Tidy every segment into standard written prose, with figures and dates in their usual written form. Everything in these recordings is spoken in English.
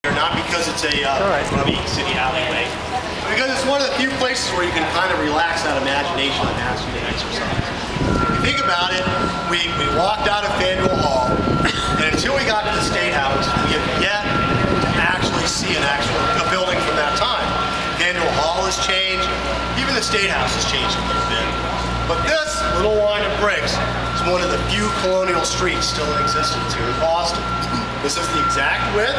Not because it's a grubby city alleyway, but because it's one of the few places where you can kind of relax that imagination and ask you to exercise. If you think about it, we walked out of Faneuil Hall, and until we got to the State House, we have yet to actually see a building from that time. Faneuil Hall has changed, even the State House has changed a little bit. But this little line of bricks is one of the few colonial streets still in existence here in Boston. This is the exact width.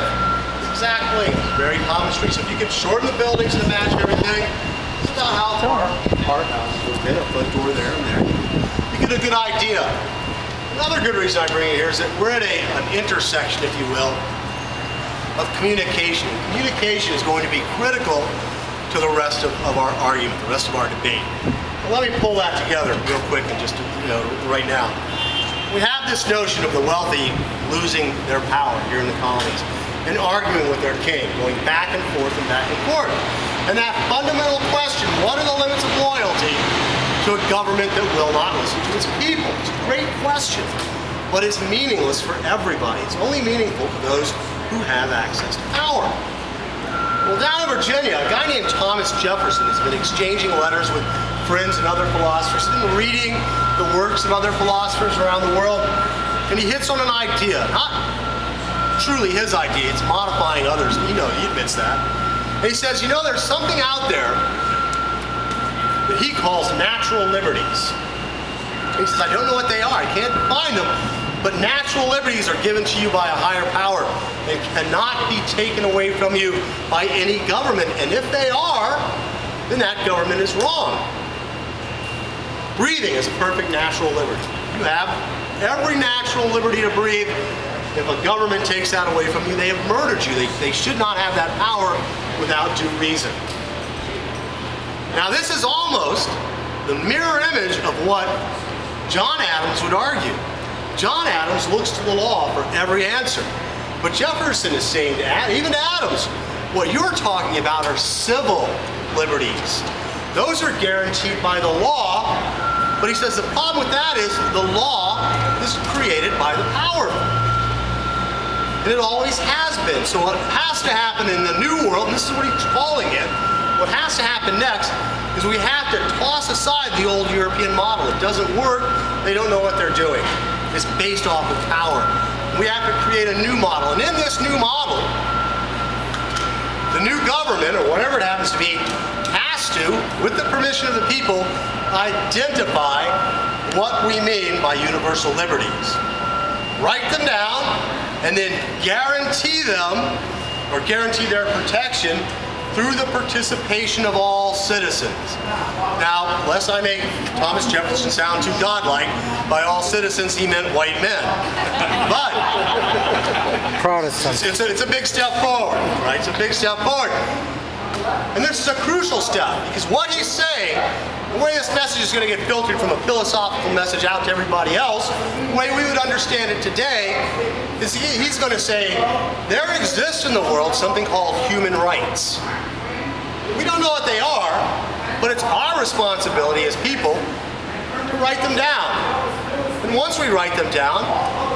Exactly. Very common street. So if you can shorten the buildings and match everything, it's about how far apart houses will fit, a foot door there and there. You get a good idea. Another good reason I bring it here is that we're at an intersection, if you will, of communication. Communication is going to be critical to the rest of our argument, the rest of our debate. Well, let me pull that together real quick and just, right now. We have this notion of the wealthy losing their power here in the colonies and arguing with their king, going back and forth and back and forth. And that fundamental question, what are the limits of loyalty to a government that will not listen to its people? It's a great question, but it's meaningless for everybody. It's only meaningful to those who have access to power. Well, down in Virginia, a guy named Thomas Jefferson has been exchanging letters with friends and other philosophers. He's been reading the works of other philosophers around the world, and he hits on an idea. Not truly his idea, it's modifying others, and he admits that. And he says, there's something out there that he calls natural liberties. And he says, I don't know what they are, I can't define them, but natural liberties are given to you by a higher power. They cannot be taken away from you by any government, and if they are, then that government is wrong. Breathing is a perfect natural liberty. You have every natural liberty to breathe. If a government takes that away from you, they have murdered you. They should not have that power without due reason. Now this is almost the mirror image of what John Adams would argue. John Adams looks to the law for every answer. But Jefferson is saying to even to Adams, what you're talking about are civil liberties. Those are guaranteed by the law, but he says the problem with that is the law is created by the powerful. And it always has been. So what has to happen in the new world, and this is what he's calling it, what has to happen next is we have to toss aside the old European model. It doesn't work. They don't know what they're doing. It's based off of power. We have to create a new model. And in this new model, the new government, or whatever it happens to be, has to, with the permission of the people, identify what we mean by universal liberties. Write them down, and then guarantee them, or guarantee their protection, through the participation of all citizens. Now, lest I make Thomas Jefferson sound too godlike, by all citizens he meant white men. But Protestants. It's a big step forward, right? It's a big step forward. And this is a crucial step, because what he's saying, the way this message is going to get filtered from a philosophical message out to everybody else, the way we would understand it today, is he's going to say, there exists in the world something called human rights. We don't know what they are, but it's our responsibility as people to write them down. And once we write them down,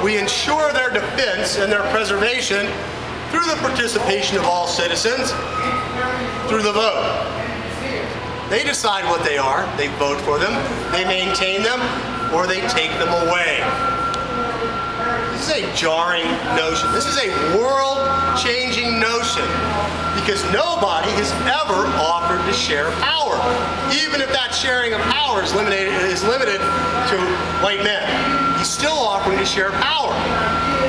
we ensure their defense and their preservation through the participation of all citizens, through the vote. They decide what they are, they vote for them, they maintain them, or they take them away. This is a jarring notion. This is a world-changing notion, because nobody has ever offered to share power, even if that sharing of power is limited to white men. He's still offering to share power.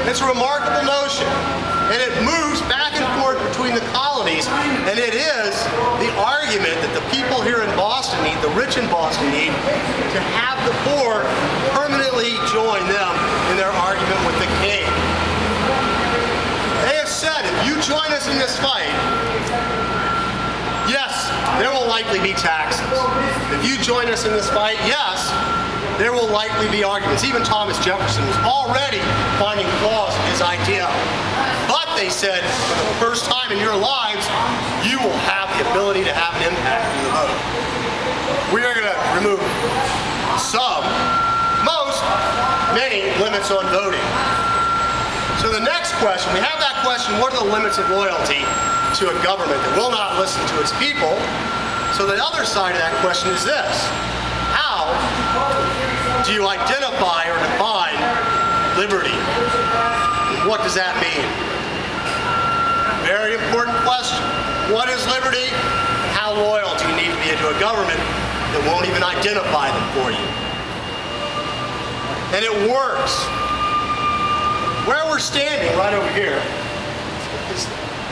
It's a remarkable notion, and it moves back and forth between the colonies, and it is the argument that the people here in Boston need, the rich in Boston need, to have the poor permanently join them in their argument with the king. They have said, if you join us in this fight, yes, there will likely be taxes. If you join us in this fight, yes, there will likely be arguments. Even Thomas Jefferson was already finding flaws in his idea. But they said, for the first time in your lives, you will have the ability to have an impact through the vote. We are going to remove some, most, many limits on voting. So So the next question, we have that question, what are the limits of loyalty to a government that will not listen to its people? So the other side of that question is this: how do you identify or define liberty? What does that mean? Very important question. What is liberty? And how loyal do you need to be to a government that won't even identify them for you? And it works. Where we're standing, right over here, is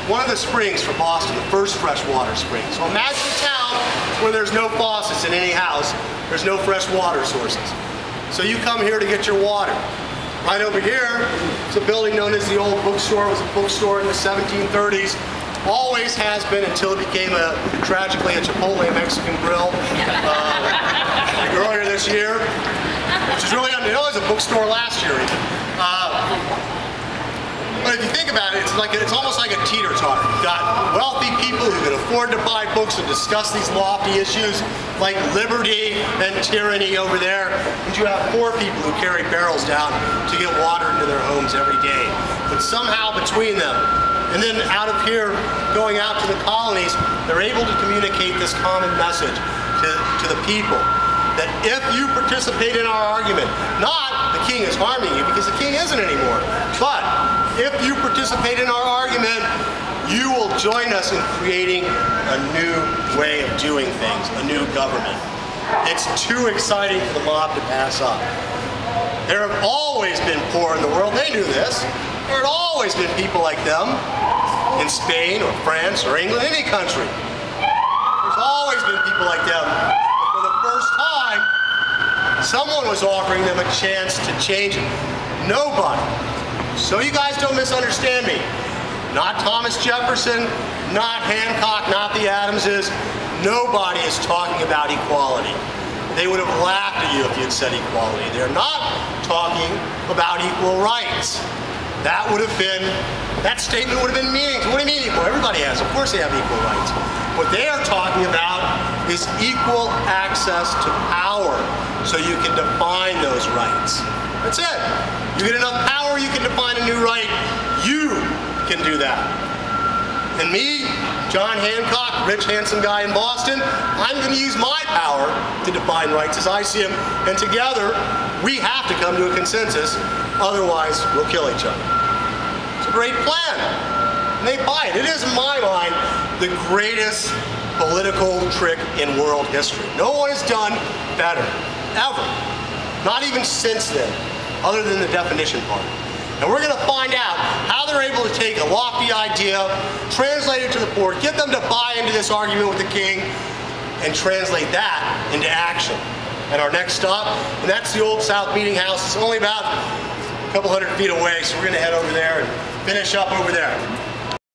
one of the springs for Boston, the first freshwater spring. So imagine a town where there's no faucets in any house, there's no fresh water sources. So you come here to get your water. Right over here is a building known as the Old Bookstore. It was a bookstore in the 1730s. Always has been until it became tragically a Chipotle Mexican grill earlier this year, which is really unknown. It was a bookstore last year even. But if you think about it, it's almost like a teeter-totter. You've got wealthy people who can afford to buy books and discuss these lofty issues like liberty and tyranny over there, and you have poor people who carry barrels down to get water into their homes every day. But somehow between them, and then out of here, going out to the colonies, they're able to communicate this common message to the people. That if you participate in our argument, not the king is harming you, because the king isn't anymore, but if you participate in our argument, you will join us in creating a new way of doing things, a new government. It's too exciting for the mob to pass up. There have always been poor in the world. They knew this. There had always been people like them in Spain or France or England, any country. There's always been people like them. But for the first time, someone was offering them a chance to change it. Nobody. So you guys don't misunderstand me. Not Thomas Jefferson, not Hancock, not the Adamses. Nobody is talking about equality. They would have laughed at you if you had said equality. They're not talking about equal rights. That statement would have been meaningful. What do you mean equal? Everybody has. Of course they have equal rights. What they are talking about is equal access to power so you can define those rights. That's it. You get enough power, you can define a new right. You can do that. And me, John Hancock, rich, handsome guy in Boston, I'm going to use my power to define rights as I see them. And together, we have to come to a consensus. Otherwise, we'll kill each other. It's a great plan. And they buy it. It is, in my mind, the greatest political trick in world history. No one has done better, ever. Not even since then, other than the definition part. And we're going to find out how they're able to take a lofty idea, translate it to the poor, get them to buy into this argument with the king, and translate that into action. And our next stop, and that's the Old South Meeting House. It's only about a couple hundred feet away, so we're going to head over there and finish up over there.